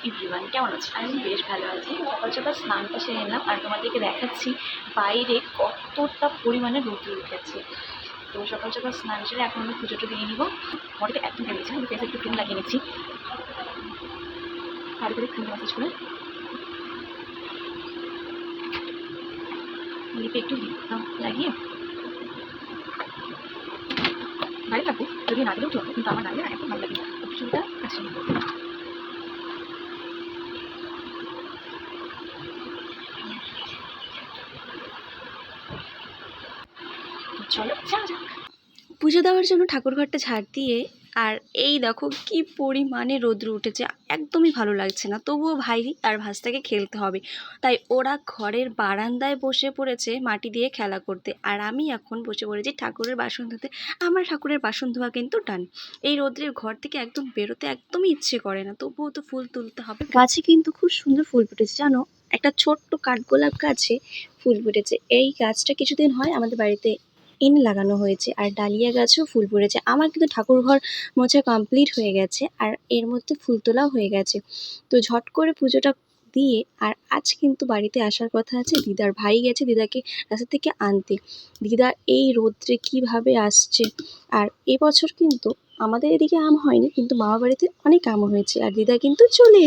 Everyone, কেমন আছো? আমি বেশ ভালো আছি। সকাল সকাল স্নানটা সেরে নিলাম আর তোমাদেরকে দেখাচ্ছি বাইরে কতটা পরিমাণে রোদ্দুর উঠেছে। তো সকাল সকাল স্নান সেরে এখন আমি পুজোটা দিয়ে নিব। বডিটা একদম ভেবেছি, আমি ফেসে একটু ক্রিম লাগিয়ে নিচ্ছি, ভালো করে ক্রিম ম্যাসেজ করে লিপে একটু লাগিয়ে ভালো থাকবো। যদি না দিলেও চলবে, কিন্তু আমার না দিলে একদম ভালো লাগে না। চুলটা কাছে নিব। চলো যাওয়া যাক। পুজো দেওয়ার জন্য ঠাকুরঘরটা ঝাড় দিয়ে আর এই দেখো কি পরিমাণে রৌদ্র উঠেছে, একদমই ভালো লাগছে না। তবুও ভাই আর ভাস্তাকে খেলতে হবে, তাই ওরা ঘরের বারান্দায় বসে পড়েছে মাটি দিয়ে খেলা করতে, আর আমি এখন বসে পড়েছি ঠাকুরের বাসন ধুতে। আমার ঠাকুরের বাসন ধোয়া কিন্তু ডান। এই রৌদ্রের ঘর থেকে একদম বেরোতে একদমই ইচ্ছে করে না, তবুও তো ফুল তুলতে হবে। গাছে কিন্তু খুব সুন্দর ফুল ফুটেছে জানো, একটা ছোট্ট কাঠগোলাপ গাছে ফুল ফুটেছে। এই গাছটা কিছুদিন হয় আমাদের বাড়িতে লাগানো হয়েছে, আর ডালিয়া গাছেও ফুল ফুটেছে। আমার কিন্তু ঠাকুর ঘর মোছা কমপ্লিট হয়ে গেছে, আর এর মধ্যে ফুল তোলাও হয়ে গেছে। তো ঝট করে পুজোটা দিয়ে আর আজ কিন্তু বাড়িতে আসার কথা আছে। দিদার ভাই গেছে দিদাকে রাস্তা থেকে আনতে। দিদা এই রোদ্রে কিভাবে আসছে। আর এবছর কিন্তু আমাদের এদিকে আম হয়নি, কিন্তু মামা বাড়িতে অনেক আম হয়েছে, আর দিদা কিন্তু চলে